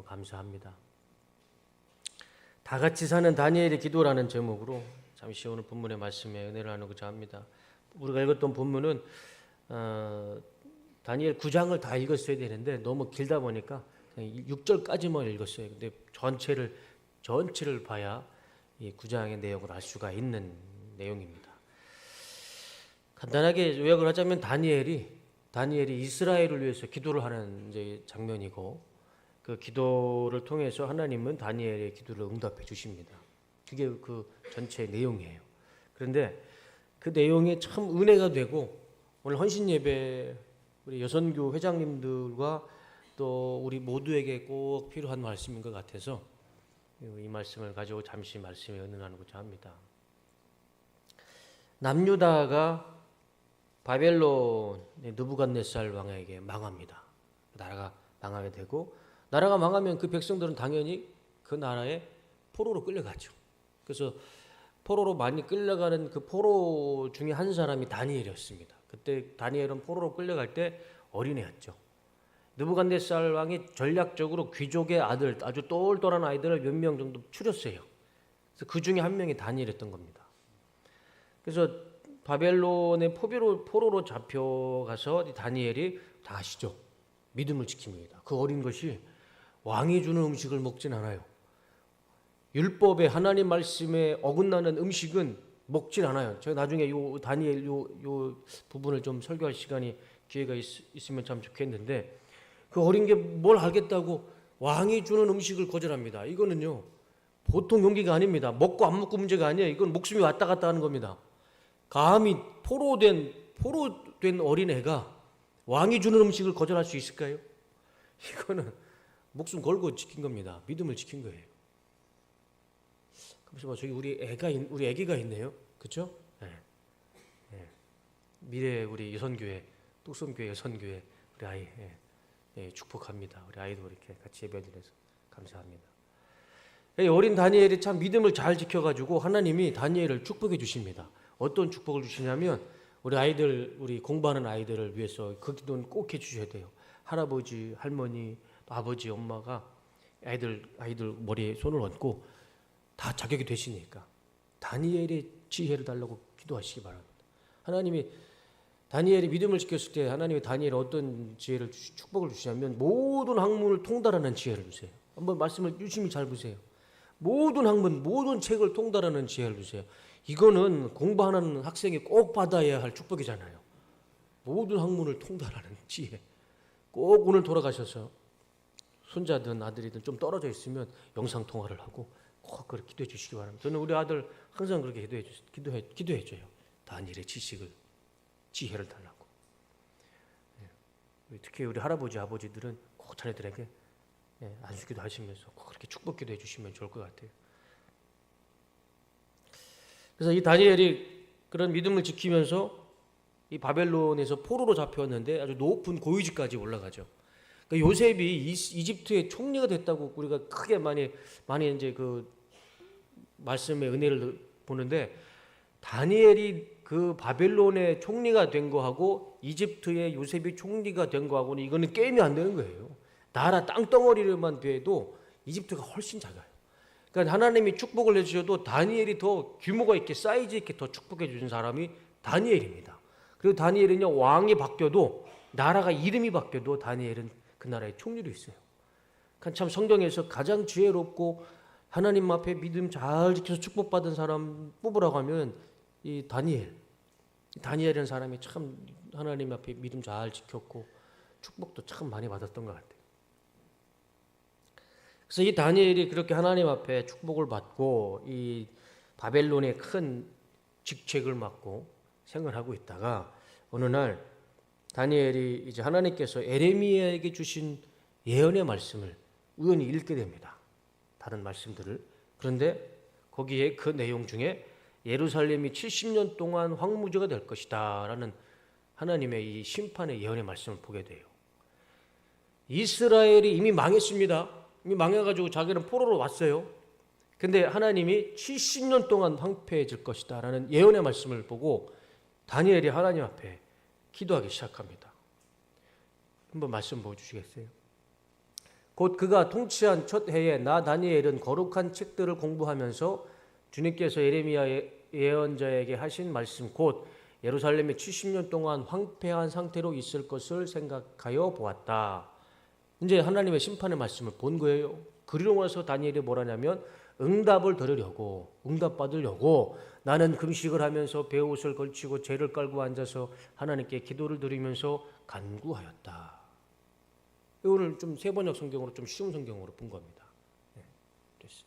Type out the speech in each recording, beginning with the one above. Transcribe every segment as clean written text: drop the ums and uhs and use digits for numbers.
감사합니다. 다 같이 사는 다니엘의 기도라는 제목으로 잠시 오늘 본문의 말씀에 은혜를 나누고자 합니다. 우리가 읽었던 본문은 다니엘 9장을 다 읽었어야 되는데 너무 길다 보니까 6절까지만 읽었어요. 근데 전체를 봐야 이 9장의 내용을 알 수가 있는 내용입니다. 간단하게 요약을 하자면 다니엘이 이스라엘을 위해서 기도를 하는 이제 장면이고, 그 기도를 통해서 하나님은 다니엘의 기도를 응답해 주십니다. 그게 그 전체 내용이에요. 그런데 그 내용이 참 은혜가 되고, 오늘 헌신 예배 우리 여선교 회장님들과 또 우리 모두에게 꼭 필요한 말씀인 것 같아서 이 말씀을 가지고 잠시 말씀에 은혜 나누고자 합니다. 남유다가 바벨론의 느부갓네살 왕에게 망합니다. 나라가 망하게 되고, 나라가 망하면 그 백성들은 당연히 그 나라에 포로로 끌려가죠. 그래서 포로로 많이 끌려가는 그 포로 중에 한 사람이 다니엘이었습니다. 그때 다니엘은 포로로 끌려갈 때 어린애였죠. 느부갓네살 왕이 전략적으로 귀족의 아들, 아주 똘똘한 아이들을 몇 명 정도 추렸어요. 그래서 그 중에 한 명이 다니엘이었던 겁니다. 그래서 바벨론의 포로로 잡혀가서 다니엘이 다 아시죠? 믿음을 지킵니다. 그 어린 것이 왕이 주는 음식을 먹진 않아요. 율법에 하나님 말씀에 어긋나는 음식은 먹질 않아요. 제가 나중에 요 다니엘 요 부분을 좀 설교할 시간이 기회가 있으면 참 좋겠는데, 그 어린 게 뭘 알겠다고 왕이 주는 음식을 거절합니다. 이거는요 보통 용기가 아닙니다. 먹고 안 먹고 문제가 아니에요. 이건 목숨이 왔다 갔다 하는 겁니다. 감히 포로된 어린애가 왕이 주는 음식을 거절할 수 있을까요? 이거는 목숨 걸고 지킨 겁니다. 믿음을 지킨 거예요. 그래서 저기 우리 애기가 있네요. 그렇죠? 네. 네. 미래 우리 여선교회, 뚝섬교회 여선교회 우리 아이 축복합니다. 우리 아이도 이렇게 같이 예배드려서 감사합니다. 어린 다니엘이 참 믿음을 잘 지켜가지고 하나님이 다니엘을 축복해 주십니다. 어떤 축복을 주시냐면, 우리 공부하는 아이들을 위해서 그 기도는 꼭 해주셔야 돼요. 할아버지, 할머니, 아버지, 엄마가 아이들 머리에 손을 얹고 다 자격이 되시니까 다니엘의 지혜를 달라고 기도하시기 바랍니다. 하나님이 다니엘이 믿음을 지켰을 때 하나님이 다니엘에 어떤 지혜를 축복을 주시냐면, 모든 학문을 통달하는 지혜를 주세요. 한번 말씀을 유심히 잘 보세요. 모든 학문, 모든 책을 통달하는 지혜를 주세요. 이거는 공부하는 학생이 꼭 받아야 할 축복이잖아요. 모든 학문을 통달하는 지혜. 꼭 오늘 돌아가셔서 손자든 아들이든 좀 떨어져 있으면 영상통화를 하고 꼭 그렇게 기도해 주시기 바랍니다. 저는 우리 아들 항상 그렇게 기도해 줘요. 다니엘의 지혜를 달라고. 특히 우리 할아버지, 아버지들은 꼭 자녀들에게 안수기도 하시면서 꼭 그렇게 축복 기도해 주시면 좋을 것 같아요. 그래서 이 다니엘이 그런 믿음을 지키면서 이 바벨론에서 포로로 잡혀왔는데 아주 높은 고위직까지 올라가죠. 그러니까 요셉이 이집트의 총리가 됐다고 우리가 크게 많이 이제 그 말씀의 은혜를 보는데, 다니엘이 그 바벨론의 총리가 된 거하고 이집트의 요셉이 총리가 된 거하고는 이거는 게임이 안 되는 거예요. 나라 땅덩어리를만 비해도 이집트가 훨씬 작아요. 그러니까 하나님이 축복을 해주셔도 다니엘이 더 규모가 있게, 사이즈 있게 더 축복해 주신 사람이 다니엘입니다. 그리고 다니엘은요, 왕이 바뀌어도, 나라가 이름이 바뀌어도 다니엘은 그 나라의 총리로 있어요. 그러니까 참 성경에서 가장 지혜롭고 하나님 앞에 믿음 잘 지켜서 축복받은 사람 뽑으라고 하면 이 다니엘이라는 사람이 참 하나님 앞에 믿음 잘 지켰고 축복도 참 많이 받았던 것 같아요. 그래서 이 다니엘이 그렇게 하나님 앞에 축복을 받고 이 바벨론의 큰 직책을 맡고 생활하고 있다가, 어느 날 다니엘이 이제 하나님께서 에레미야에게 주신 예언의 말씀을 우연히 읽게 됩니다. 다른 말씀들을. 그런데 거기에 그 내용 중에 예루살렘이 70년 동안 황무지가 될 것이다 라는 하나님의 이 심판의 예언의 말씀을 보게 돼요. 이스라엘이 이미 망했습니다. 이미 망해가지고 자기는 포로로 왔어요. 근데 하나님이 70년 동안 황폐해질 것이다 라는 예언의 말씀을 보고 다니엘이 하나님 앞에 기도하기 시작합니다. 한번 말씀 보여주시겠어요? 곧 그가 통치한 첫 해에 나 다니엘은 거룩한 책들을 공부하면서 주님께서 예레미야 예언자에게 하신 말씀 곧 예루살렘이 70년 동안 황폐한 상태로 있을 것을 생각하여 보았다. 이제 하나님의 심판의 말씀을 본 거예요. 그리고 나서 다니엘이 뭐라냐면 응답을 들으려고, 응답받으려고 나는 금식을 하면서 베옷을 걸치고 재를 깔고 앉아서 하나님께 기도를 드리면서 간구하였다. 이거를 좀 세번역 성경으로 좀 쉬운 성경으로 본 겁니다. 됐어요.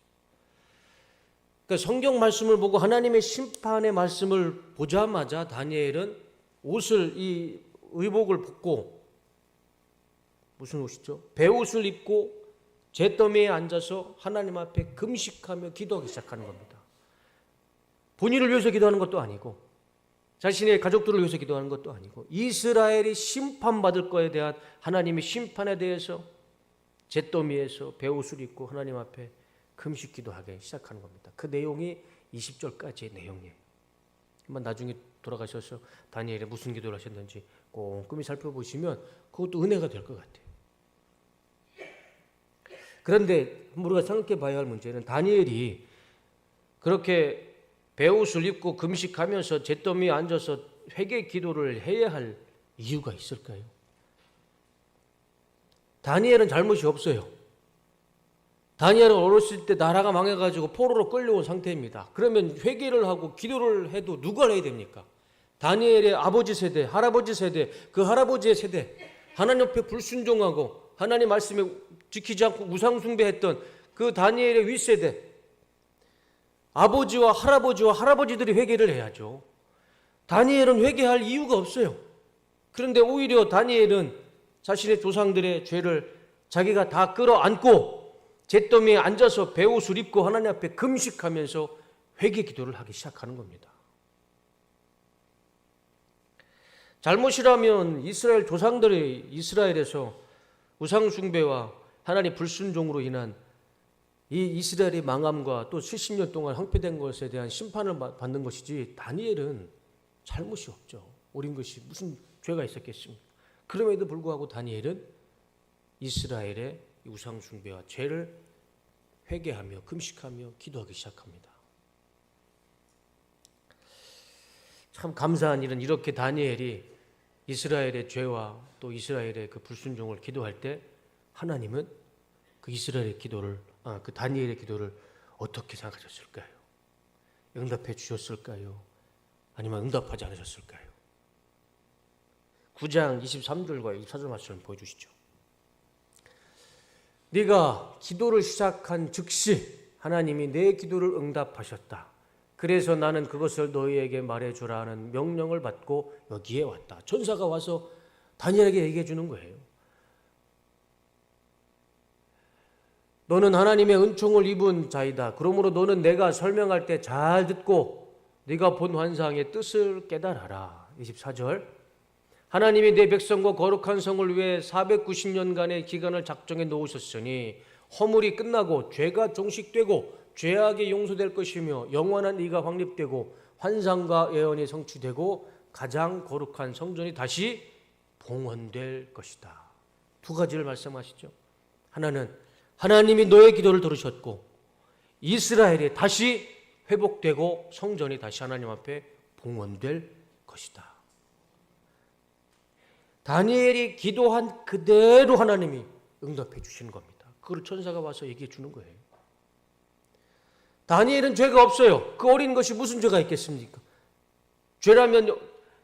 그러니까 성경 말씀을 보고 하나님의 심판의 말씀을 보자마자 다니엘은 옷을 이 의복을 벗고 무슨 옷이죠? 베옷을 입고 잿더미에 앉아서 하나님 앞에 금식하며 기도하기 시작하는 겁니다. 본인을 위해서 기도하는 것도 아니고 자신의 가족들을 위해서 기도하는 것도 아니고 이스라엘이 심판받을 거에 대한 하나님의 심판에 대해서 잿더미에서 베옷을 입고 하나님 앞에 금식 기도하기 시작하는 겁니다. 그 내용이 20절까지의 내용이에요. 한번 나중에 돌아가셔서 다니엘이 무슨 기도를 하셨는지 꼼꼼히 살펴보시면 그것도 은혜가 될 것 같아요. 그런데 우리가 생각해 봐야 할 문제는 다니엘이 그렇게 베옷을 입고 금식하면서 잿더미에 앉아서 회개 기도를 해야 할 이유가 있을까요? 다니엘은 잘못이 없어요. 다니엘은 어렸을 때 나라가 망해가지고 포로로 끌려온 상태입니다. 그러면 회개를 하고 기도를 해도 누가 해야 됩니까? 다니엘의 아버지 세대, 할아버지 세대, 그 할아버지의 세대, 하나님 옆에 불순종하고 하나님 말씀에 지키지 않고 우상 숭배했던 그 다니엘의 윗세대, 아버지와 할아버지들이 회개를 해야죠. 다니엘은 회개할 이유가 없어요. 그런데 오히려 다니엘은 자신의 조상들의 죄를 자기가 다 끌어안고 잿더미에 앉아서 베옷을 입고 하나님 앞에 금식하면서 회개 기도를 하기 시작하는 겁니다. 잘못이라면 이스라엘 조상들이 이스라엘에서 우상 숭배와 하나님 불순종으로 인한 이 이스라엘의 망함과 또 70년 동안 황폐된 것에 대한 심판을 받는 것이지 다니엘은 잘못이 없죠. 어린 것이 무슨 죄가 있었겠습니까? 그럼에도 불구하고 다니엘은 이스라엘의 우상 숭배와 죄를 회개하며 금식하며 기도하기 시작합니다. 참 감사한 일은 이렇게 다니엘이 이스라엘의 죄와 또 이스라엘의 그 불순종을 기도할 때 하나님은 그 이스라엘의 기도를 그 다니엘의 기도를 어떻게 생각하셨을까요? 응답해 주셨을까요? 아니면 응답하지 않으셨을까요? 9장 23절과 24절 말씀을 보여주시죠. 네가 기도를 시작한 즉시 하나님이 내 기도를 응답하셨다. 그래서 나는 그것을 너희에게 말해주라 하는 명령을 받고 여기에 왔다. 천사가 와서 다니엘에게 얘기해 주는 거예요. 너는 하나님의 은총을 입은 자이다. 그러므로 너는 내가 설명할 때 잘 듣고 네가 본 환상의 뜻을 깨달아라. 24절 하나님이 내 백성과 거룩한 성을 위해 490년간의 기간을 작정해 놓으셨으니 허물이 끝나고 죄가 종식되고 죄악이 용서될 것이며 영원한 의가 확립되고 환상과 예언이 성취되고 가장 거룩한 성전이 다시 봉헌될 것이다. 두 가지를 말씀하시죠. 하나는 하나님이 너의 기도를 들으셨고 이스라엘이 다시 회복되고 성전이 다시 하나님 앞에 봉헌될 것이다. 다니엘이 기도한 그대로 하나님이 응답해 주시는 겁니다. 그걸 천사가 와서 얘기해 주는 거예요. 다니엘은 죄가 없어요. 그 어린 것이 무슨 죄가 있겠습니까? 죄라면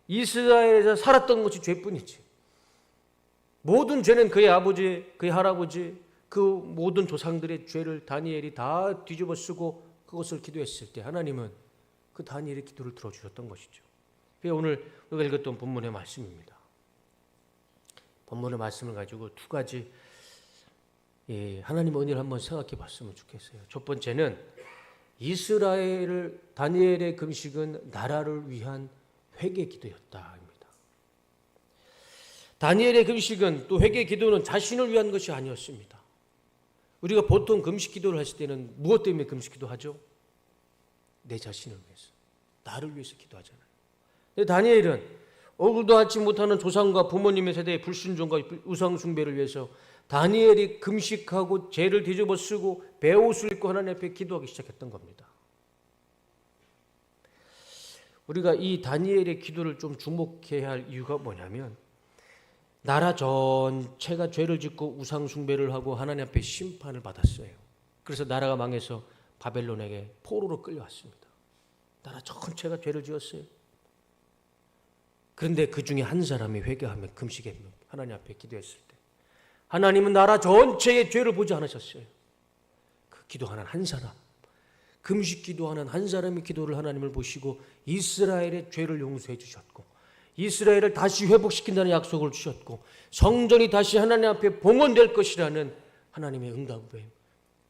이스라엘에서 살았던 것이 죄뿐이지. 모든 죄는 그의 아버지, 그의 할아버지, 그 모든 조상들의 죄를 다니엘이 다 뒤집어 쓰고 그것을 기도했을 때 하나님은 그 다니엘의 기도를 들어주셨던 것이죠. 그게 오늘 우리가 읽었던 본문의 말씀입니다. 본문의 말씀을 가지고 두 가지 하나님의 은혜를 한번 생각해 봤으면 좋겠어요. 첫 번째는 이스라엘을 다니엘의 금식은 나라를 위한 회개 기도였다입니다. 다니엘의 금식은 또 회개 기도는 자신을 위한 것이 아니었습니다. 우리가 보통 금식 기도를 하실 때는 무엇 때문에 금식 기도하죠? 내 자신을 위해서, 나를 위해서 기도하잖아요. 근데 다니엘은 얼굴도 하지 못하는 조상과 부모님의 세대의 불순종과 우상 숭배를 위해서 다니엘이 금식하고 죄를 뒤집어 쓰고 베옷을 입고 하나님 앞에 기도하기 시작했던 겁니다. 우리가 이 다니엘의 기도를 좀 주목해야 할 이유가 뭐냐면 나라 전체가 죄를 짓고 우상 숭배를 하고 하나님 앞에 심판을 받았어요. 그래서 나라가 망해서 바벨론에게 포로로 끌려왔습니다. 나라 전체가 죄를 지었어요. 그런데 그 중에 한 사람이 회개하며 금식에 하나님 앞에 기도했을 때 하나님은 나라 전체의 죄를 보지 않으셨어요. 그 기도하는 한 사람, 금식 기도하는 한 사람의 기도를 하나님을 보시고 이스라엘의 죄를 용서해 주셨고 이스라엘을 다시 회복시킨다는 약속을 주셨고 성전이 다시 하나님 앞에 봉헌될 것이라는 하나님의 응답에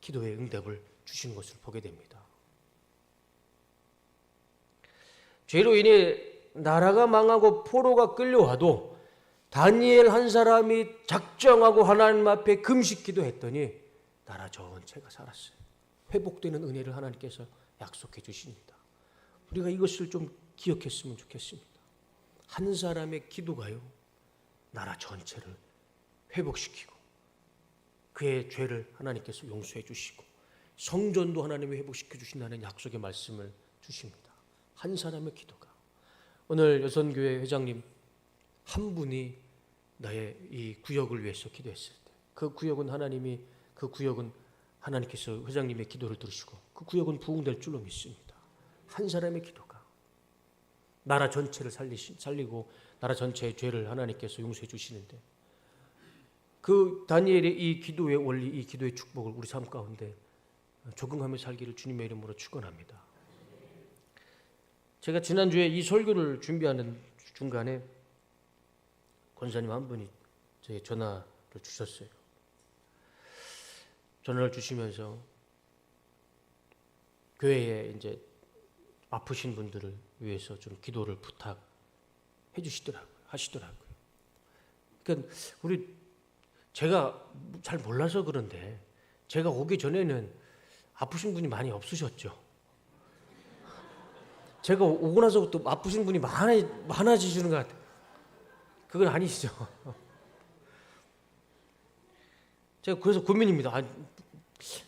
기도의 응답을 주신 것을 보게 됩니다. 죄로 인해 나라가 망하고 포로가 끌려와도 다니엘 한 사람이 작정하고 하나님 앞에 금식 기도했더니 나라 전체가 살았어요. 회복되는 은혜를 하나님께서 약속해 주십니다. 우리가 이것을 좀 기억했으면 좋겠습니다. 한 사람의 기도가요, 나라 전체를 회복시키고 그의 죄를 하나님께서 용서해 주시고 성전도 하나님이 회복시켜 주신다는 약속의 말씀을 주십니다. 한 사람의 기도가. 오늘 여선교회 회장님 한 분이 나의 이 구역을 위해서 기도했을 때 그 구역은 하나님께서 회장님의 기도를 들으시고 그 구역은 부흥될 줄로 믿습니다. 한 사람의 기도가 나라 전체를 살리고 나라 전체의 죄를 하나님께서 용서해 주시는데 그 다니엘의 이 기도의 원리, 이 기도의 축복을 우리 삶 가운데 적응하며 살기를 주님의 이름으로 축원합니다. 제가 지난주에 이 설교를 준비하는 중간에 권사님 한 분이 저에게 전화를 주셨어요. 전화를 주시면서 교회에 이제 아프신 분들을 위해서 좀 기도를 부탁해 하시더라고요. 그러니까 제가 잘 몰라서 그런데 제가 오기 전에는 아프신 분이 많이 없으셨죠. 제가 오고 나서부터 아프신 분이 많아지시는 것 같아요. 그건 아니시죠. 제가 그래서 고민입니다.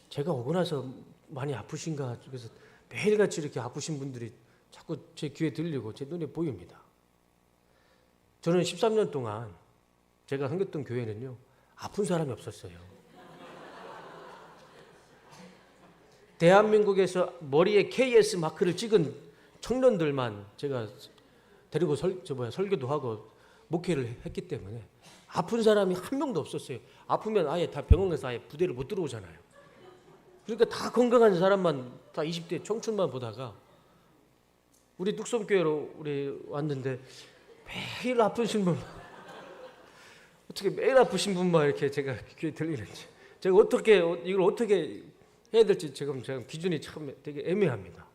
제가 오고 나서 많이 아프신가. 그래서 매일같이 이렇게 아프신 분들이 자꾸 제 귀에 들리고 제 눈에 보입니다. 저는 13년 동안 제가 섬겼던 교회는요, 아픈 사람이 없었어요. 대한민국에서 머리에 KS 마크를 찍은 청년들만 제가 데리고 설교도 하고 목회를 했기 때문에 아픈 사람이 한 명도 없었어요. 아프면 아예 다 병원 가서 아예 부대를 못 들어오잖아요. 그러니까 다 건강한 사람만, 다 20대 청춘만 보다가 우리 뚝섬교회로 우리 왔는데 매일 아프신 분, 어떻게 매일 아프신 분만 이렇게 제가 귀에 들리는지, 제가 이걸 어떻게 해야 될지 지금 기준이 참 되게 애매합니다.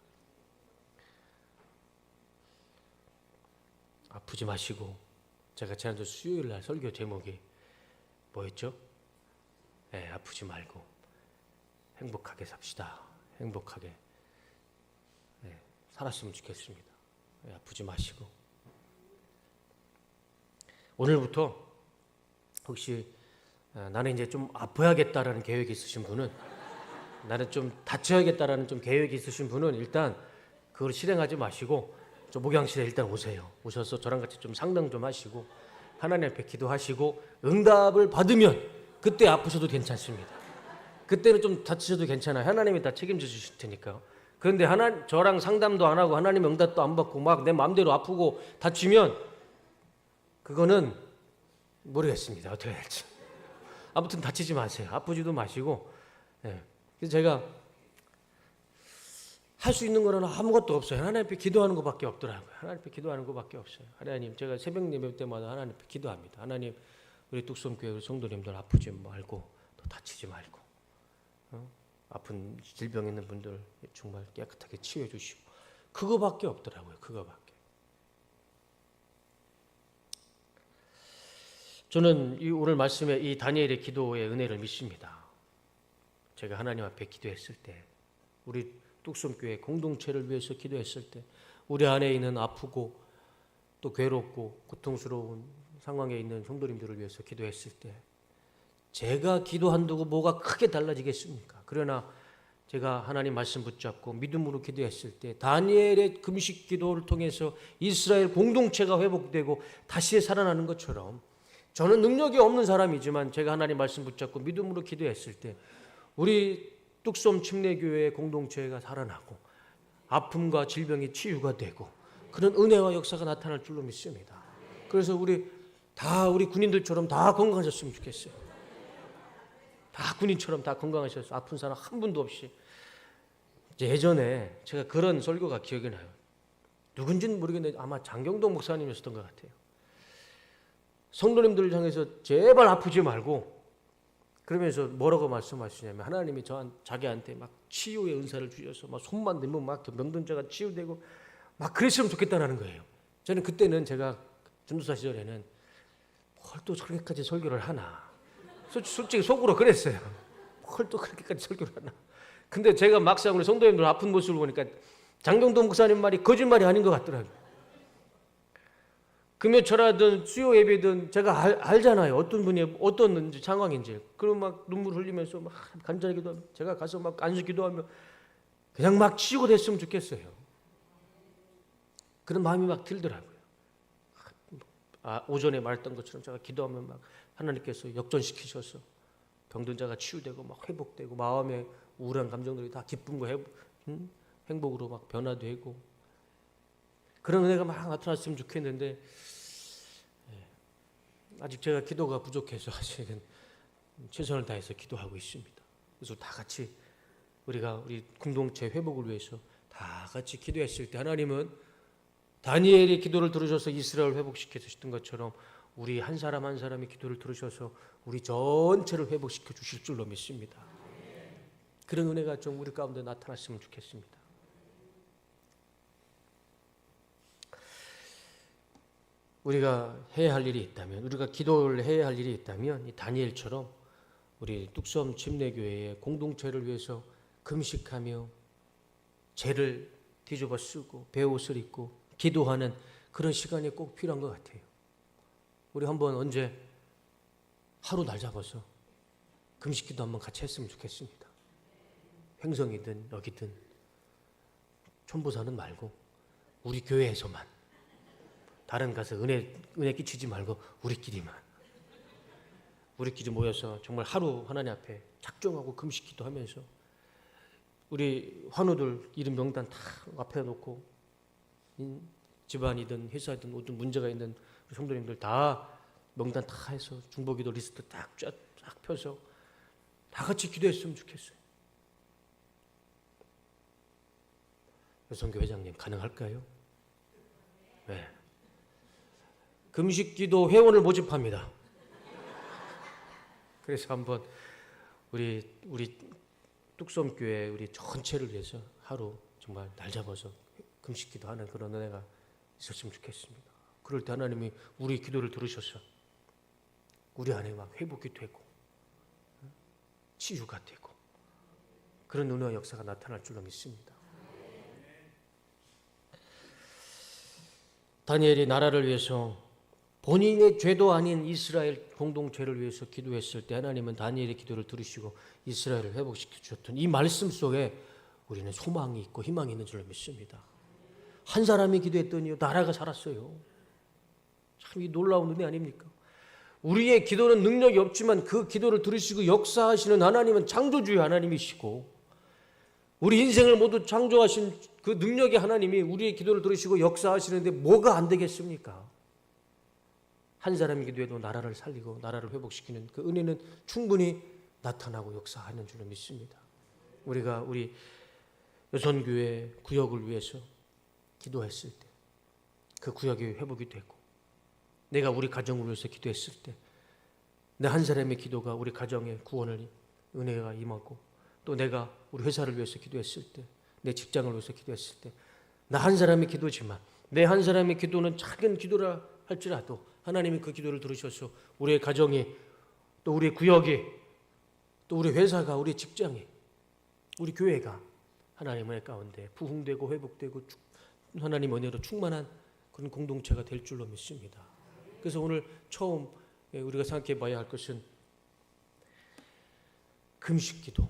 아프지 마시고, 제가 지난주 수요일 날 설교 제목이 뭐였죠? 네, 아프지 말고 행복하게 삽시다. 행복하게 살았으면 좋겠습니다. 아프지 마시고. 오늘부터 혹시 나는 이제 좀 아파야겠다라는 계획이 있으신 분은, 나는 좀 다쳐야겠다라는 좀 계획이 있으신 분은 일단 그걸 실행하지 마시고 저 목양실에 일단 오세요. 오셔서 저랑 같이 좀 상담 좀 하시고 하나님 앞에 기도하시고 응답을 받으면 그때 아프셔도 괜찮습니다. 그때는 좀 다치셔도 괜찮아요. 하나님이 다 책임져 주실 테니까요. 그런데 저랑 상담도 안 하고 하나님 응답도 안 받고 막 내 마음대로 아프고 다치면 그거는 모르겠습니다. 어떻게 해야 할지. 아무튼 다치지 마세요. 아프지도 마시고. 그래서 제가 할 수 있는 거는 아무것도 없어요. 하나님 앞에 기도하는 것밖에 없더라고요. 하나님 앞에 기도하는 것밖에 없어요. 하나님, 제가 새벽 예배 때마다 하나님 앞에 기도합니다. 하나님, 우리 뚝섬교회 성도님들 아프지 말고 또 다치지 말고 아픈 질병 있는 분들 정말 깨끗하게 치유해 주시고, 그거밖에 없더라고요. 그거밖에. 저는 오늘 말씀에 이 다니엘의 기도의 은혜를 믿습니다. 제가 하나님 앞에 기도했을 때, 우리 뚝섬교회 공동체를 위해서 기도했을 때, 우리 안에 있는 아프고 또 괴롭고 고통스러운 상황에 있는 성도님들을 위해서 기도했을 때 제가 기도한다고 뭐가 크게 달라지겠습니까? 그러나 제가 하나님 말씀 붙잡고 믿음으로 기도했을 때 다니엘의 금식 기도를 통해서 이스라엘 공동체가 회복되고 다시 살아나는 것처럼 저는 능력이 없는 사람이지만 제가 하나님 말씀 붙잡고 믿음으로 기도했을 때 우리 뚝섬 침례교회의 공동체가 살아나고 아픔과 질병이 치유가 되고 그런 은혜와 역사가 나타날 줄로 믿습니다. 그래서 우리 군인들처럼 다 건강하셨으면 좋겠어요. 다 군인처럼 다 건강하셔서 아픈 사람 한 분도 없이. 이제 예전에 제가 그런 설교가 기억이 나요. 누군지는 모르겠는데 아마 장경동 목사님이었던 것 같아요. 성도님들을 향해서 제발 아프지 말고 그러면서 뭐라고 말씀하시냐면 하나님이 자기한테 막 치유의 은사를 주셔서 막 손만 대면 막 병든 자가 치유되고 막 그랬으면 좋겠다는 거예요. 저는 그때는 제가 전도사 시절에는 뭘 또 그렇게까지 설교를 하나 솔직히 속으로 그랬어요. 뭘 또 그렇게까지 설교를 하나. 근데 제가 막상 우리 성도님들 아픈 모습을 보니까 장경동 목사님 말이 거짓말이 아닌 것 같더라고요. 금요철하든 수요 예배든 제가 알잖아요. 어떤 분이 어떤 상황인지. 그럼 막 눈물 흘리면서 막 간절히 기도하면 제가 가서 막 안수 기도하며 그냥 막 치유가 됐으면 좋겠어요. 그런 마음이 막 들더라고요. 오전에 말했던 것처럼 제가 기도하면 막 하나님께서 역전시키셔서 병든 자가 치유되고 막 회복되고 마음의 우울한 감정들이 다 기쁨과 행복으로 막 변화되고 그런 은혜가 막 나타났으면 좋겠는데 아직 제가 기도가 부족해서 아직은 최선을 다해서 기도하고 있습니다. 그래서 다 같이 우리 공동체 회복을 위해서 다 같이 기도했을 때 하나님은 다니엘의 기도를 들으셔서 이스라엘을 회복시켜 주셨던 것처럼 우리 한 사람 한 사람의 기도를 들으셔서 우리 전체를 회복시켜 주실 줄로 믿습니다. 그런 은혜가 좀 우리 가운데 나타났으면 좋겠습니다. 우리가 해야 할 일이 있다면, 우리가 기도를 해야 할 일이 있다면 이 다니엘처럼 우리 뚝섬 침례교회의 공동체를 위해서 금식하며 죄를 뒤집어 쓰고 베옷을 입고 기도하는 그런 시간이 꼭 필요한 것 같아요. 우리 한번 언제 하루 날 잡아서 금식기도 한번 같이 했으면 좋겠습니다. 횡성이든 여기든 촌보사는 말고 우리 교회에서만 다른 가서 은혜 끼치지 말고 우리끼리 모여서 정말 하루 하나님 앞에 작정하고 금식기도 하면서 우리 환우들 이름 명단 다 앞에 놓고 집안이든 회사든 어떤 문제가 있는 우리 성도님들 다 명단 다 해서 중보기도 리스트 딱 펴서 다 같이 기도했으면 좋겠어요. 여성교 회장님 가능할까요? 네. 금식기도 회원을 모집합니다. 그래서 한번 우리 뚝섬교회 우리 전체를 위해서 하루 정말 날 잡아서 금식기도 하는 그런 은혜가 있었으면 좋겠습니다. 그럴 때 하나님이 우리 기도를 들으셔서 우리 안에 막 회복이 되고 치유가 되고 그런 은혜와 역사가 나타날 줄로 믿습니다. 다니엘이 나라를 위해서 본인의 죄도 아닌 이스라엘 공동체를 위해서 기도했을 때 하나님은 다니엘의 기도를 들으시고 이스라엘을 회복시켜 주셨던 이 말씀 속에 우리는 소망이 있고 희망이 있는 줄로 믿습니다. 한 사람이 기도했더니 나라가 살았어요. 참 이 놀라운 은혜 아닙니까? 우리의 기도는 능력이 없지만 그 기도를 들으시고 역사하시는 하나님은 창조주의 하나님이시고 우리 인생을 모두 창조하신 그 능력의 하나님이 우리의 기도를 들으시고 역사하시는데 뭐가 안 되겠습니까? 한 사람이 기도해도 나라를 살리고 나라를 회복시키는 그 은혜는 충분히 나타나고 역사하는 줄로 믿습니다. 우리가 우리 여선교회 구역을 위해서 기도했을 때 그 구역이 회복이 되고 내가 우리 가정을 위해서 기도했을 때 내 한 사람의 기도가 우리 가정의 구원을 은혜가 임하고 또 내가 우리 회사를 위해서 기도했을 때 내 직장을 위해서 기도했을 때 나 한 사람의 기도지만 내 한 사람의 기도는 작은 기도라 할지라도 하나님이 그 기도를 들으셔서 우리의 가정이 또 우리의 구역이 또 우리 회사가 우리 직장이 우리 교회가 하나님의 가운데 부흥되고 회복되고 하나님 은혜로 충만한 그런 공동체가 될 줄로 믿습니다. 그래서 오늘 처음 우리가 생각해 봐야 할 것은 금식기도,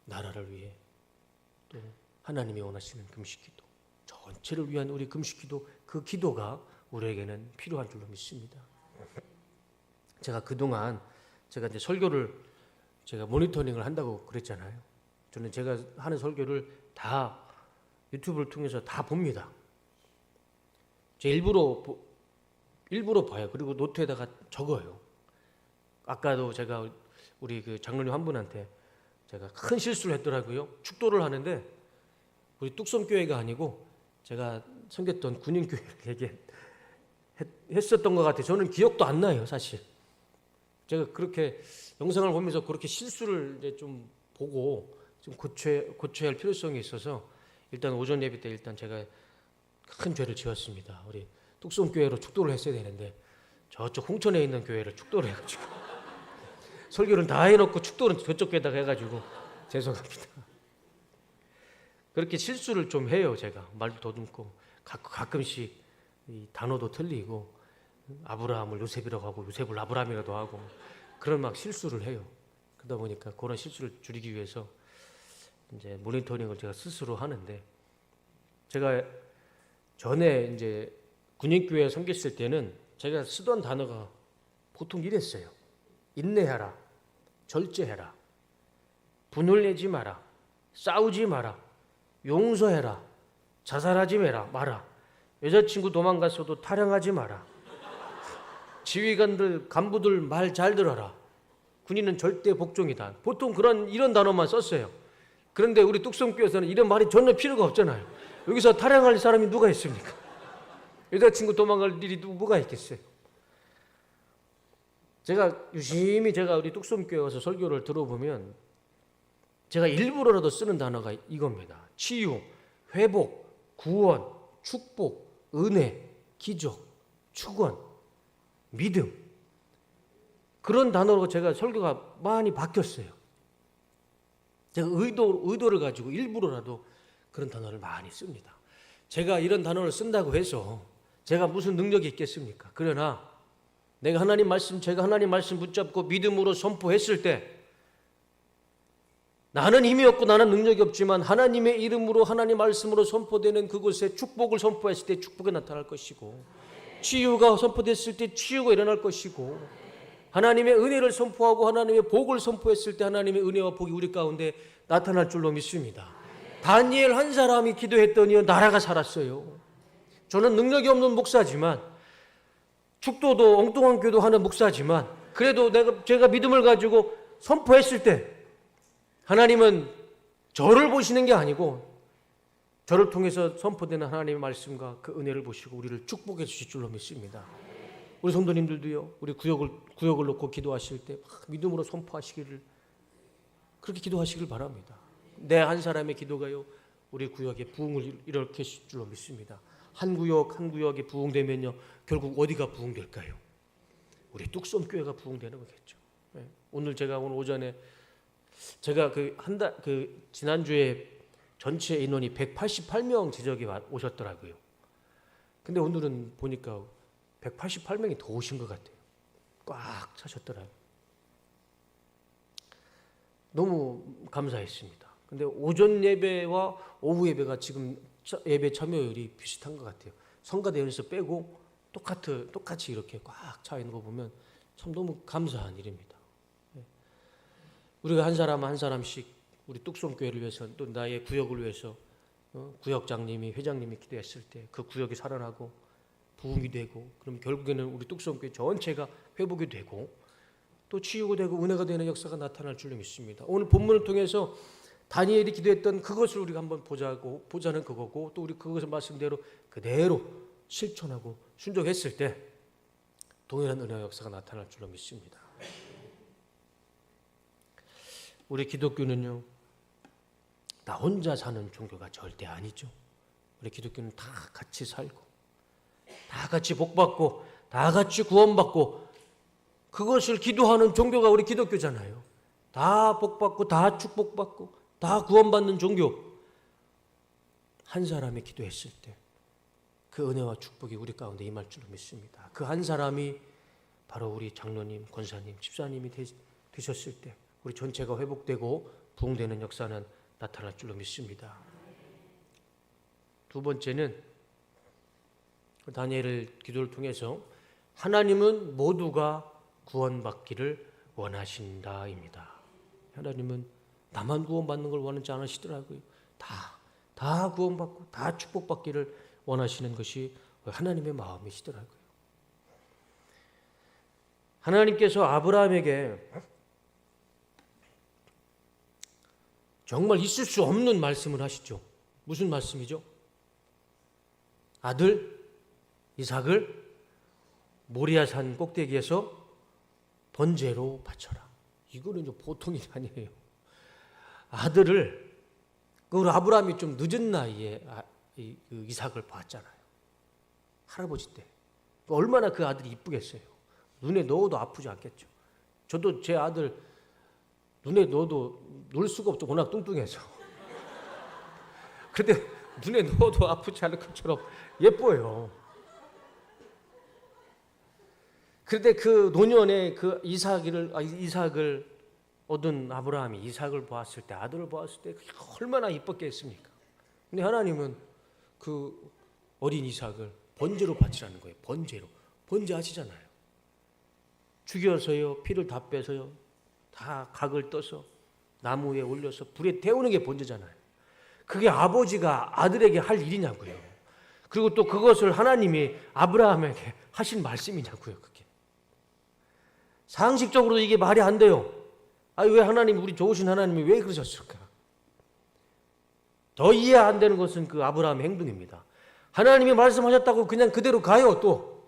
나라를 위해 또 하나님이 원하시는 금식기도, 전체를 위한 우리 금식기도, 그 기도가 우리에게는 필요한 줄로 믿습니다. 제가 그동안 제가 이제 설교를 제가 모니터링을 한다고 그랬잖아요. 저는 제가 하는 설교를 다 유튜브를 통해서 다 봅니다. 제 일부러 봐요. 그리고 노트에다가 적어요. 아까도 제가 우리 그 장로님 한 분한테 제가 큰 실수를 했더라고요. 축도를 하는데 우리 뚝섬교회가 아니고 제가 섬겼던 군인교회를 했었던 것 같아요. 저는 기억도 안 나요, 사실. 제가 그렇게 영상을 보면서 그렇게 실수를 이제 좀 보고 좀 고쳐야 할 필요성이 있어서 일단 오전 예배 때 일단 제가 큰 죄를 지었습니다. 우리 뚝섬교회로 축도를 했어야 되는데 저쪽 홍천에 있는 교회를 축도를 해가지고 설교는 다 해놓고 축도는 저쪽 교회다가 해가지고 죄송합니다. 그렇게 실수를 좀 해요. 제가 말도 더듬고 가끔씩 이 단어도 틀리고 아브라함을 요셉이라고 하고 요셉을 아브라함이라도 하고 그런 막 실수를 해요. 그러다 보니까 그런 실수를 줄이기 위해서 이제 모니터링을 제가 스스로 하는데, 제가 전에 이제 군인교회 섬겼을 때는 제가 쓰던 단어가 보통 이랬어요. 인내하라, 절제해라, 분을 내지 마라, 싸우지 마라, 용서해라, 자살하지 마라, 여자친구 도망갔어도 타령하지 마라, 지휘관들 간부들 말 잘 들어라, 군인은 절대 복종이다. 보통 이런 단어만 썼어요. 그런데 우리 뚝섬교회에서는 이런 말이 전혀 필요가 없잖아요. 여기서 타령할 사람이 누가 있습니까? 여자친구 도망갈 일이 뭐가 있겠어요? 제가 유심히 우리 뚝섬교회 가서 설교를 들어보면 제가 일부러라도 쓰는 단어가 이겁니다. 치유, 회복, 구원, 축복, 은혜, 기적, 축원, 믿음. 그런 단어로 제가 설교가 많이 바뀌었어요. 제가 의도를 가지고 일부러라도 그런 단어를 많이 씁니다. 제가 이런 단어를 쓴다고 해서 제가 무슨 능력이 있겠습니까? 그러나 제가 하나님 말씀 붙잡고 믿음으로 선포했을 때 나는 힘이 없고 나는 능력이 없지만 하나님의 이름으로 하나님 말씀으로 선포되는 그곳에 축복을 선포했을 때 축복이 나타날 것이고, 치유가 선포됐을 때 치유가 일어날 것이고, 하나님의 은혜를 선포하고 하나님의 복을 선포했을 때 하나님의 은혜와 복이 우리 가운데 나타날 줄로 믿습니다. 다니엘 한 사람이 기도했더니 나라가 살았어요. 저는 능력이 없는 목사지만, 축도도 엉뚱한 기도하는 목사지만, 그래도 제가 믿음을 가지고 선포했을 때 하나님은 저를 보시는 게 아니고 저를 통해서 선포되는 하나님의 말씀과 그 은혜를 보시고 우리를 축복해 주실 줄로 믿습니다. 우리 성도님들도요, 우리 구역을 놓고 기도하실 때 믿음으로 선포하시기를, 그렇게 기도하시길 바랍니다. 내 한 사람의 기도가요, 우리 구역에 부흥을 일으킬 줄로 믿습니다. 한 구역이 부흥되면요, 결국 어디가 부흥될까요? 우리 뚝섬교회가 부흥되는 거겠죠. 오늘 오전에 제가 지난주에 전체 인원이 188명 지적이 오셨더라고요. 근데 오늘은 보니까 188명이 더 오신 것 같아요. 꽉 차셨더라고요. 너무 감사했습니다. 근데 오전 예배와 오후 예배가 지금 예배 참여율이 비슷한 것 같아요. 성가대에서 빼고 똑같이 이렇게 꽉 차 있는 거 보면 참 너무 감사한 일입니다. 우리가 한 사람씩 우리 뚝섬교회를 위해서, 또 나의 구역을 위해서 구역장님이, 회장님이 기도했을 때 그 구역이 살아나고 부흥이 되고, 그럼 결국에는 우리 뚝섬교회 전체가 회복이 되고 또 치유가 되고 은혜가 되는 역사가 나타날 줄로 믿습니다. 오늘 본문을 통해서 다니엘이 기도했던 그것을 우리가 한번 보자는 그거고, 또 우리 그것을 말씀대로 그대로 실천하고 순종했을 때 동일한 은혜의 역사가 나타날 줄로 믿습니다. 우리 기독교는요, 나 혼자 사는 종교가 절대 아니죠. 우리 기독교는 다 같이 살고, 다 같이 복받고, 다 같이 구원받고, 그것을 기도하는 종교가 우리 기독교잖아요. 다 복받고, 다 축복받고, 다 구원받는 종교. 한 사람이 기도했을 때 그 은혜와 축복이 우리 가운데 임할 줄로 믿습니다. 그 한 사람이 바로 우리 장로님, 권사님, 집사님이 되셨을 때 우리 전체가 회복되고 부흥되는 역사는 나타날 줄로 믿습니다. 두 번째는 다니엘의 기도를 통해서 하나님은 모두가 구원받기를 원하신다입니다. 하나님은 나만 구원받는 걸 원하지 않으시더라고요. 다 구원받고 다 축복받기를 원하시는 것이 하나님의 마음이시더라고요. 하나님께서 아브라함에게 정말 있을 수 없는 말씀을 하시죠. 무슨 말씀이죠? 아들 이삭을 모리아산 꼭대기에서 번제로 바쳐라. 이거는 보통이 아니에요. 아들을 우리 아브라함이 좀 늦은 나이에 이삭을 봤잖아요. 할아버지 때. 얼마나 그 아들이 이쁘겠어요. 눈에 넣어도 아프지 않겠죠. 저도 제 아들 눈에 넣어도 놓을 수가 없죠. 워낙 뚱뚱해서. 그런데 눈에 넣어도 아프지 않을 것처럼 예뻐요. 그런데 그 노년에 그 이삭을 얻은 아브라함이 이삭을 보았을 때, 아들을 보았을 때 얼마나 이뻤겠습니까? 근데 하나님은 그 어린 이삭을 번제로 바치라는 거예요. 번제 아시잖아요. 죽여서요, 피를 다 빼서요, 다 각을 떠서 나무에 올려서 불에 태우는 게 번제잖아요. 그게 아버지가 아들에게 할 일이냐고요. 그리고 또 그것을 하나님이 아브라함에게 하신 말씀이냐고요. 그게 상식적으로도 이게 말이 안 돼요. 왜 하나님, 우리 좋으신 하나님이 왜 그러셨을까? 더 이해 안 되는 것은 그 아브라함의 행동입니다. 하나님이 말씀하셨다고 그냥 그대로 가요. 또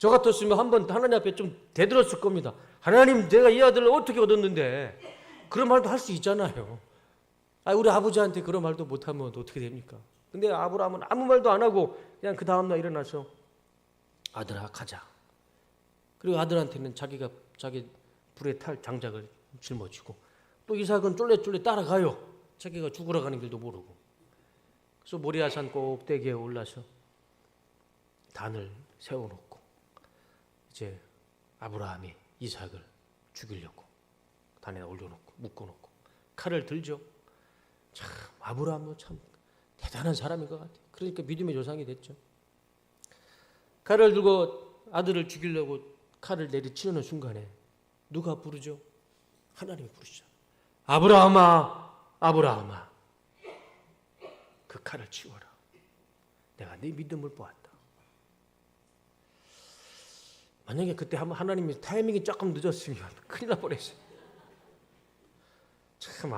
저 같았으면 한번 하나님 앞에 좀 대들었을 겁니다. 하나님, 내가 이 아들을 어떻게 얻었는데? 그런 말도 할 수 있잖아요. 우리 아버지한테 그런 말도 못하면 어떻게 됩니까? 근데 아브라함은 아무 말도 안 하고 그냥 그 다음날 일어나서 아들아 가자. 그리고 아들한테는 자기 불에 탈 장작을 짊어지고, 또 이삭은 쫄래쫄래 따라가요. 자기가 죽으러 가는 길도 모르고. 그래서 모리아산 꼭대기에 올라서 단을 세워놓고 이제 아브라함이 이삭을 죽이려고 단에 올려놓고 묶어놓고 칼을 들죠. 참 아브라함도 참 대단한 사람인 것 같아요. 그러니까 믿음의 조상이 됐죠. 칼을 들고 아들을 죽이려고 칼을 내리치는 순간에 누가 부르죠? 하나님이 부르시죠. 아브라함아, 아브라함아, 그 칼을 치워라. 내가 네 믿음을 보았다. 만약에 그때 하나님이 타이밍이 조금 늦었으면 큰일 날 뻔했어요. 참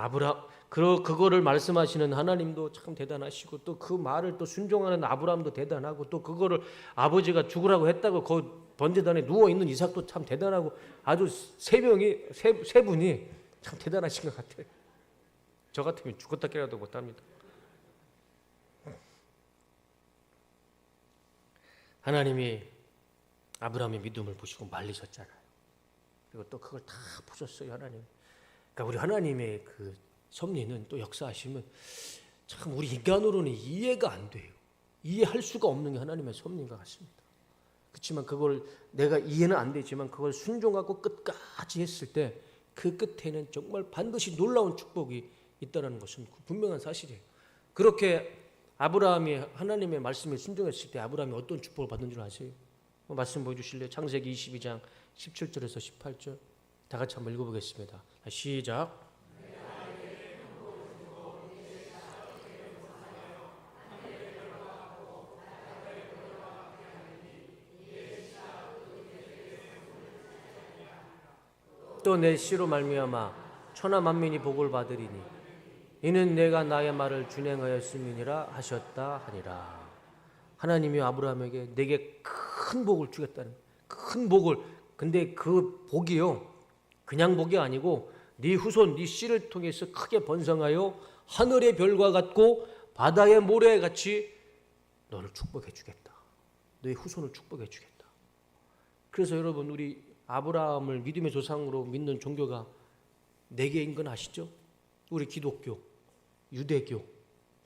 그거를 말씀하시는 하나님도 참 대단하시고, 또 그 말을 또 순종하는 아브라함도 대단하고, 또 그거를 아버지가 죽으라고 했다고 그 번제단에 누워 있는 이삭도 참 대단하고, 아주 세 분이 참 대단하신 것 같아요. 저 같으면 죽었다 깨라도 못합니다. 하나님이 아브라함의 믿음을 보시고 말리셨잖아요. 그리고 또 그걸 다 보셨어요, 하나님. 그러니까 우리 하나님의 그 섭리는, 또 역사하시면 참 우리 인간으로는 이해가 안 돼요. 이해할 수가 없는 게 하나님의 섭리인 것 같습니다. 그렇지만 그걸 내가 이해는 안 되지만 그걸 순종하고 끝까지 했을 때 그 끝에는 정말 반드시 놀라운 축복이 있다는 것은 분명한 사실이에요. 그렇게 아브라함이 하나님의 말씀에 순종했을 때 아브라함이 어떤 축복을 받는 줄 아세요? 말씀 보여주실래요? 창세기 22장 17절에서 18절 다 같이 한번 읽어보겠습니다. 시작. 또 내 씨로 말미암아 천하 만민이 복을 받으리니 이는 내가 나의 말을 준행하였음이니라 하셨다 하니라. 하나님이 아브라함에게 내게 큰 복을 주겠다는, 큰 복을, 근데 그 복이요 그냥 복이 아니고 네 후손, 네 씨를 통해서 크게 번성하여 하늘의 별과 같고 바다의 모래같이 너를 축복해 주겠다. 너의 후손을 축복해 주겠다. 그래서 여러분, 우리 아브라함을 믿음의 조상으로 믿는 종교가 4개인 건 아시죠? 우리 기독교, 유대교,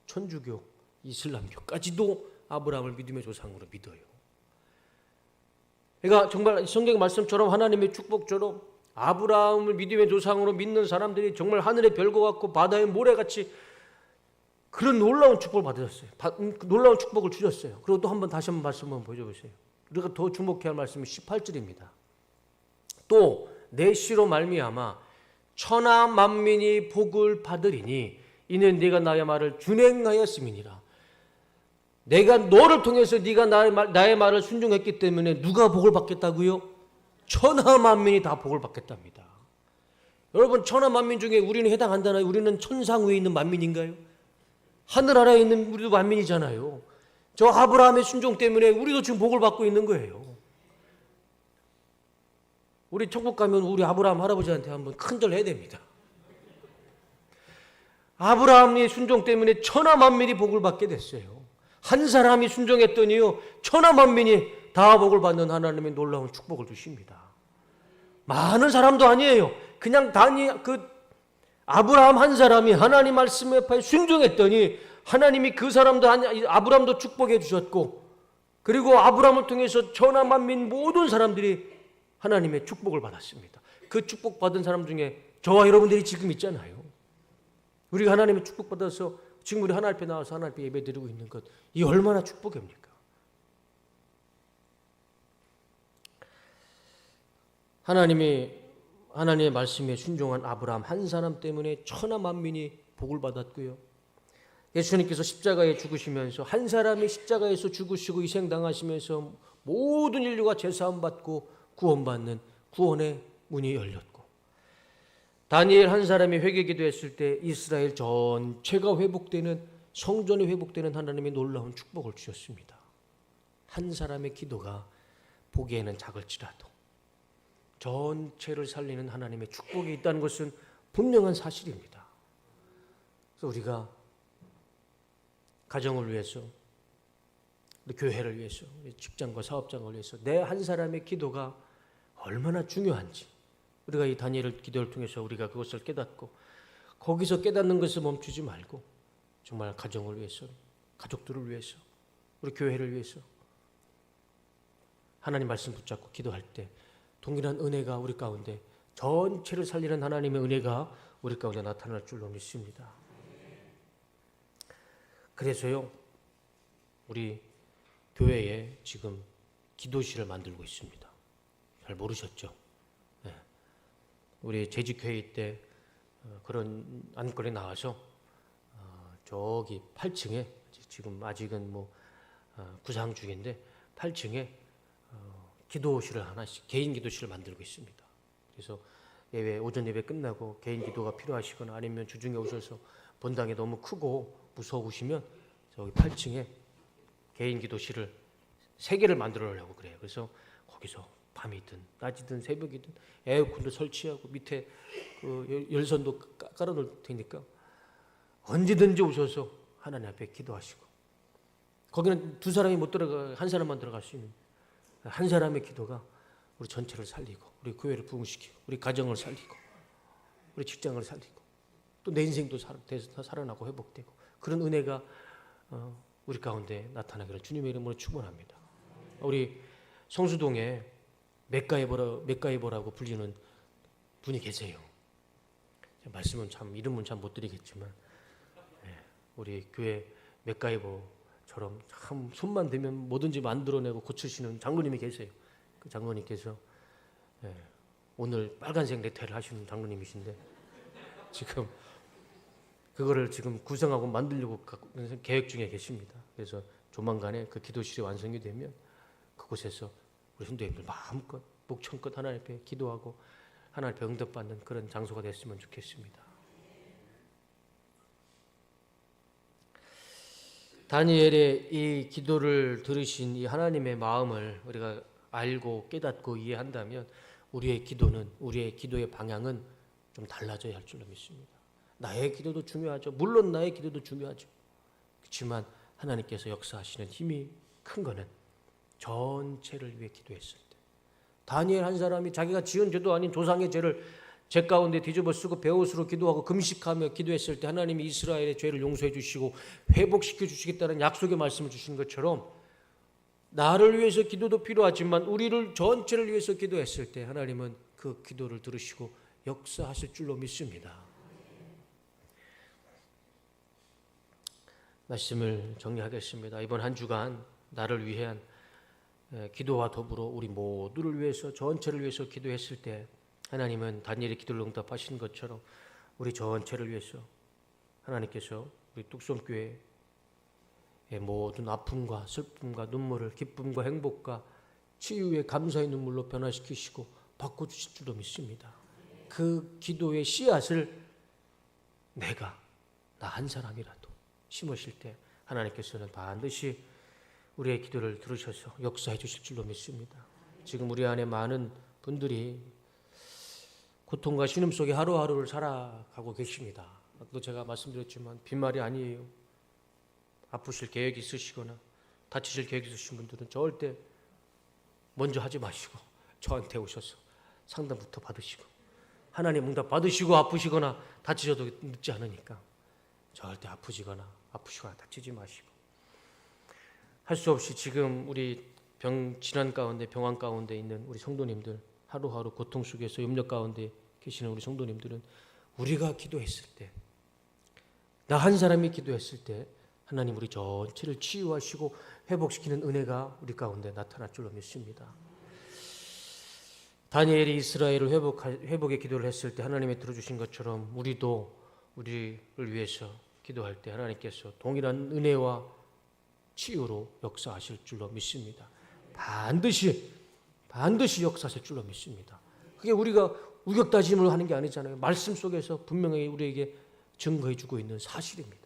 천주교, 이슬람교까지도 아브라함을 믿음의 조상으로 믿어요. 그러니까 정말 성경 말씀처럼 하나님의 축복처럼 아브라함을 믿음의 조상으로 믿는 사람들이 정말 하늘의 별과 같고 바다의 모래같이 그런 놀라운 축복을 받으셨어요. 놀라운 축복을 주셨어요. 그리고 또 다시 한번 말씀 한번 보여주세요. 우리가 더 주목해야 할 말씀이 18절입니다. 또 내 씨로 말미암아 천하 만민이 복을 받으리니 이는 네가 나의 말을 준행하였음이니라. 내가 너를 통해서 네가 나의 말을 순종했기 때문에 누가 복을 받겠다고요? 천하 만민이 다 복을 받겠답니다. 여러분, 천하 만민 중에 우리는 해당한다나요? 우리는 천상 위에 있는 만민인가요? 하늘나라에 있는 우리도 만민이잖아요. 저 아브라함의 순종 때문에 우리도 지금 복을 받고 있는 거예요. 우리 천국 가면 우리 아브라함 할아버지한테 한번 큰절 해야 됩니다. 아브라함의 순종 때문에 천하 만민이 복을 받게 됐어요. 한 사람이 순종했더니요, 천하 만민이 다 복을 받는 하나님의 놀라운 축복을 주십니다. 많은 사람도 아니에요. 그냥 아브라함 한 사람이 하나님 말씀에 순종했더니 하나님이 그 사람도 아브라함도 축복해 주셨고, 그리고 아브라함을 통해서 천하 만민 모든 사람들이 하나님의 축복을 받았습니다. 그 축복 받은 사람 중에 저와 여러분들이 지금 있잖아요. 우리가 하나님의 축복 받아서 지금 우리 하나님 앞에 나와서 하나님 앞에 예배 드리고 있는 것, 이 얼마나 축복입니까? 하나님의 말씀에 순종한 아브라함 한 사람 때문에 천하 만민이 복을 받았고요. 예수님께서 십자가에 죽으시면서 한 사람이 십자가에서 죽으시고 희생당하시면서 모든 인류가 제사함 받고 구원받는 구원의 문이 열렸고, 다니엘 한 사람이 회개기도했을 때 이스라엘 전체가 회복되는, 성전이 회복되는 하나님의 놀라운 축복을 주셨습니다. 한 사람의 기도가 보기에는 작을지라도 전체를 살리는 하나님의 축복이 있다는 것은 분명한 사실입니다. 그래서 우리가 가정을 위해서, 우리 교회를 위해서, 우리 직장과 사업장을 위해서 내 한 사람의 기도가 얼마나 중요한지, 우리가 이 다니엘 기도를 통해서 우리가 그것을 깨닫고, 거기서 깨닫는 것을 멈추지 말고 정말 가정을 위해서, 가족들을 위해서, 우리 교회를 위해서 하나님 말씀 붙잡고 기도할 때 동일한 은혜가 우리 가운데, 전체를 살리는 하나님의 은혜가 우리 가운데 나타날 줄로 믿습니다. 그래서요, 우리 교회에 지금 기도실을 만들고 있습니다. 잘 모르셨죠? 네. 우리 재직회의 때 그런 안건이 나와서 저기 8층에, 지금 아직은 구상 중인데 8층에 기도실을 하나씩, 개인 기도실을 만들고 있습니다. 그래서 오전 예배 끝나고 개인 기도가 필요하시거나 아니면 주중에 오셔서 본당이 너무 크고 무서우시면 저기 8층에 개인 기도실을 3개를 만들어 놓으려고 그래요. 그래서 거기서 밤이든 낮이든 새벽이든 에어컨도 설치하고 밑에 그 열선도 깔아 놓을 테니까 언제든지 오셔서 하나님 앞에 기도하시고, 거기는 2사람이 못 들어가, 한 사람만 들어갈 수 있는, 한 사람의 기도가 우리 전체를 살리고, 우리 교회를 부흥시키고, 우리 가정을 살리고, 우리 직장을 살리고, 또 내 인생도 살아나고 회복되고, 그런 은혜가 우리 가운데 나타나기를 주님의 이름으로 축원합니다. 우리 성수동에 맥가이버라고 불리는 분이 계세요. 말씀은 이름은 참 못 드리겠지만, 우리 교회 맥가이버처럼 참 손만 대면 뭐든지 만들어내고 고치시는 장로님이 계세요. 그 장로님께서 오늘 빨간색 넥타이를 하시는 장로님이신데, 지금 그거를 지금 구성하고 만들려고 계획 중에 계십니다. 그래서 조만간에 그 기도실이 완성이 되면 그곳에서 우리 성도님들 마음껏 목청껏 하나님 앞에 기도하고 하나님 앞에 응답받는 그런 장소가 됐으면 좋겠습니다. 다니엘의 이 기도를 들으신 이 하나님의 마음을 우리가 알고 깨닫고 이해한다면 우리의 기도의 방향은 좀 달라져야 할 줄로 믿습니다. 나의 기도도 중요하죠. 물론 나의 기도도 중요하죠. 그렇지만 하나님께서 역사하시는 힘이 큰 거는 전체를 위해 기도했을 때, 다니엘 한 사람이 자기가 지은 죄도 아닌 조상의 죄를 죄 가운데 뒤집어 쓰고 베옷으로 기도하고 금식하며 기도했을 때 하나님이 이스라엘의 죄를 용서해 주시고 회복시켜 주시겠다는 약속의 말씀을 주신 것처럼, 나를 위해서 기도도 필요하지만 우리를 전체를 위해서 기도했을 때 하나님은 그 기도를 들으시고 역사하실 줄로 믿습니다. 말씀을 정리하겠습니다. 이번 한 주간 나를 위한 기도와 더불어 우리 모두를 위해서, 전체를 위해서 기도했을 때 하나님은 다니엘의 기도를 응답하신 것처럼 우리 전체를 위해서 하나님께서 우리 뚝섬교회의 모든 아픔과 슬픔과 눈물을 기쁨과 행복과 치유의 감사의 눈물로 변화시키시고 바꿔주실 줄로 믿습니다. 그 기도의 씨앗을 나 한 사람이라도 심으실 때 하나님께서는 반드시 우리의 기도를 들으셔서 역사해 주실 줄로 믿습니다. 지금 우리 안에 많은 분들이 고통과 신음 속에 하루하루를 살아가고 계십니다. 또 제가 말씀드렸지만 빈말이 아니에요. 아프실 계획이 있으시거나 다치실 계획이 있으신 분들은 절대 먼저 하지 마시고 저한테 오셔서 상담부터 받으시고 하나님 응답 받으시고 아프시거나 다치셔도 늦지 않으니까 절대 아프시거나 다치지 마시고 할 수 없이 지금 우리 질환 가운데 병환 가운데 있는 우리 성도님들 하루하루 고통 속에서 염려 가운데 계시는 우리 성도님들은 우리가 기도했을 때 나 한 사람이 기도했을 때 하나님 우리 전체를 치유하시고 회복시키는 은혜가 우리 가운데 나타날 줄로 믿습니다. 다니엘이 이스라엘을 회복의 기도를 했을 때 하나님이 들어주신 것처럼 우리도 우리를 위해서 기도할 때 하나님께서 동일한 은혜와 치유로 역사하실 줄로 믿습니다. 반드시 역사하실 줄로 믿습니다. 그게 우리가 우격다짐을 하는 게 아니잖아요. 말씀 속에서 분명히 우리에게 증거해 주고 있는 사실입니다.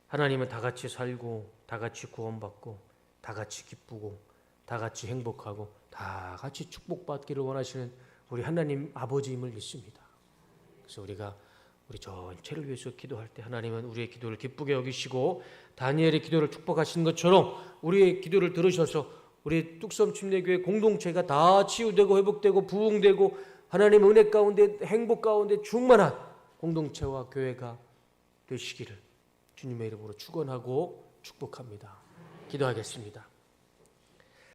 하나님은 다 같이 살고 다 같이 구원받고 다 같이 기쁘고 다 같이 행복하고 다 같이 축복받기를 원하시는 우리 하나님 아버지임을 믿습니다. 그래서 우리가 우리 전체를 위해서 기도할 때 하나님은 우리의 기도를 기쁘게 여기시고 다니엘의 기도를 축복하신 것처럼 우리의 기도를 들으셔서 우리 뚝섬 침례교회 공동체가 다 치유되고 회복되고 부흥되고 하나님의 은혜 가운데 행복 가운데 충만한 공동체와 교회가 되시기를 주님의 이름으로 축원하고 축복합니다. 기도하겠습니다.